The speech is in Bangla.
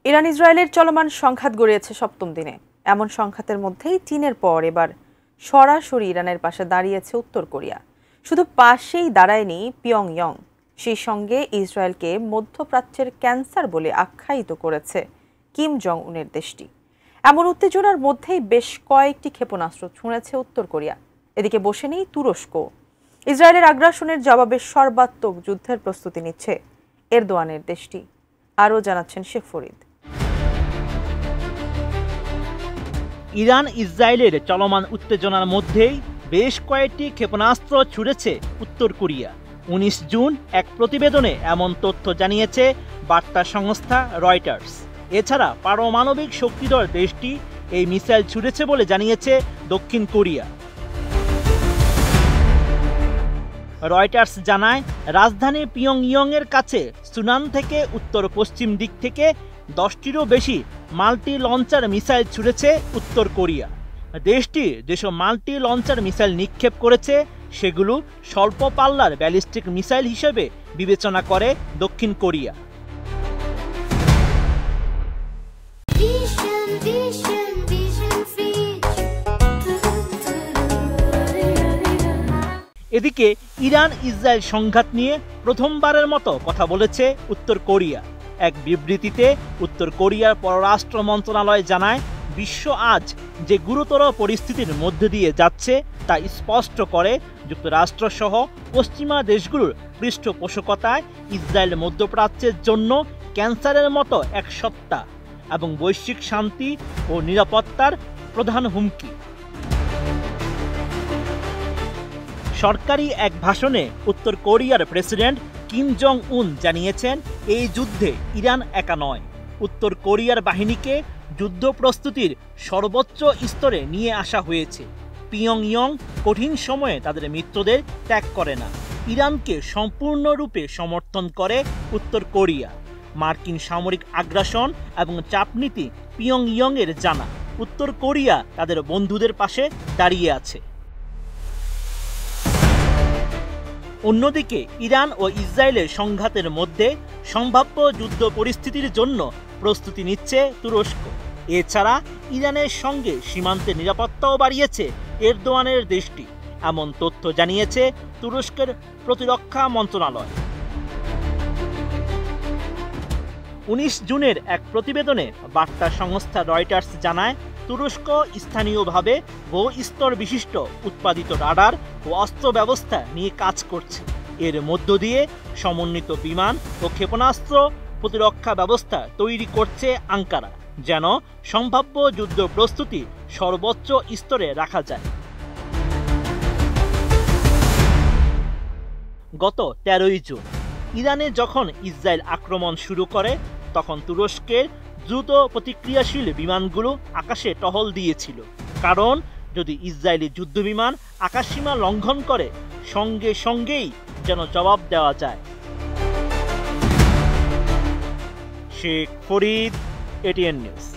ইরান ইসরায়েলের চলমান সংঘাত গড়িয়েছে সপ্তম দিনে। এমন সংঘাতের মধ্যেই চীনের পর এবার সরাসরি ইরানের পাশে দাঁড়িয়েছে উত্তর কোরিয়া। শুধু পাশেই দাঁড়ায়নি পিয়ংইয়ং, সেই সঙ্গে ইসরায়েলকে মধ্যপ্রাচ্যের ক্যান্সার বলে আখ্যায়িত করেছে কিম জং উনের দেশটি। এমন উত্তেজনার মধ্যেই বেশ কয়েকটি ক্ষেপণাস্ত্র ছুঁড়েছে উত্তর কোরিয়া। এদিকে বসে নেই তুরস্ক। ইসরায়েলের আগ্রাসনের জবাবে সর্বাত্মক যুদ্ধের প্রস্তুতি নিচ্ছে এরদোয়ানের দেশটি। আরও জানাচ্ছেন শেখ ফরিদ। ইরান ইসরায়েলের চলমান উত্তেজনার মধ্যেই বেশ কয়েকটি ক্ষেপণাস্ত্র ছুড়েছে উত্তর কোরিয়া। 19 জুন এক প্রতিবেদনে এমন তথ্য জানিয়েছে বার্তা সংস্থা রয়টার্স। এছাড়া পারমাণবিক শক্তিধর দেশটি এই মিসাইল ছুড়েছে বলে জানিয়েছে দক্ষিণ কোরিয়া। রয়টার্স জানায়, রাজধানী পিয়ংইয়ংয়ের কাছে সুনান থেকে উত্তর পশ্চিম দিক থেকে 10টিরও বেশি মাল্টি লঞ্চার মিসাইল ছুড়েছে উত্তর কোরিয়া। দেশটি যেসব মাল্টি লঞ্চার মিসাইল নিক্ষেপ করেছে সেগুলো স্বল্প পাল্লার ব্যালিস্টিক মিসাইল হিসেবে বিবেচনা করে দক্ষিণ কোরিয়া। এদিকে ইরান ইসরায়েল সংঘাত নিয়ে প্রথমবারের মতো কথা বলেছে উত্তর কোরিয়া। এক বিবৃতিতে উত্তর কোরিয়ার পররাষ্ট্র মন্ত্রণালয় জানায়, বিশ্ব আজ যে গুরুতর পরিস্থিতির মধ্যে দিয়ে যাচ্ছে তা স্পষ্ট করে যুক্তরাষ্ট্র সহ পশ্চিমা দেশগুলোর পৃষ্ঠপোষকতায় ইসরায়েল মধ্যপ্রাচ্যের জন্য ক্যান্সারের মতো এক সত্তা এবং বৈশ্বিক শান্তি ও নিরাপত্তার প্রধান হুমকি। সরকারি এক ভাষণে উত্তর কোরিয়ার প্রেসিডেন্ট কিম জং উন জানিয়েছেন, এই যুদ্ধে ইরান একা নয়। উত্তর কোরিয়ার বাহিনীকে যুদ্ধ প্রস্তুতির সর্বোচ্চ স্তরে নিয়ে আসা হয়েছে। পিয়ংইয়ং কঠিন সময়ে তাদের মিত্রদের ত্যাগ করে না। ইরানকে সম্পূর্ণরূপে সমর্থন করে উত্তর কোরিয়া। মার্কিন সামরিক আগ্রাসন এবং চাপনীতি পিয়ংইয়ংয়ের জানা। উত্তর কোরিয়া তাদের বন্ধুদের পাশে দাঁড়িয়ে আছে। অন্যদিকে ইরান ও ইসরায়েলের সংঘাতের মধ্যে সম্ভাব্য যুদ্ধ পরিস্থিতির জন্য প্রস্তুতি নিচ্ছে তুরস্ক। এছাড়া ইরানের সঙ্গে সীমান্তের নিরাপত্তাও বাড়িয়েছে এরদোয়ানের দেশটি। এমন তথ্য জানিয়েছে তুরস্কের প্রতিরক্ষা মন্ত্রণালয়। 19 জুনের এক প্রতিবেদনে বার্তা সংস্থা রয়টার্স জানায়, তুরস্ক স্থানীয়ভাবে বহু-স্তর বিশিষ্ট উৎপাদিত রাডার ও অস্ত্র ব্যবস্থা নিয়ে কাজ করছে। এর মধ্য দিয়ে সমন্বিত বিমান ও ক্ষেপণাস্ত্র প্রতিরক্ষা ব্যবস্থা তৈরি করছে আঙ্কারা, যেন সম্ভাব্য যুদ্ধ প্রস্তুতি সর্বোচ্চ স্তরে রাখা যায়। গত 13 জুন ইরানে যখন ইসরায়েল আক্রমণ শুরু করে, তখন তুরস্কের দ্রুত প্রতিক্রিয়াশীল বিমানগুলো আকাশে টহল দিয়েছিল। কারণ যদি ইসরায়েলি যুদ্ধবিমান আকাশসীমা লঙ্ঘন করে, সঙ্গে সঙ্গেই যেন জবাব দেওয়া যায়। Sheikh Farid, ATN news.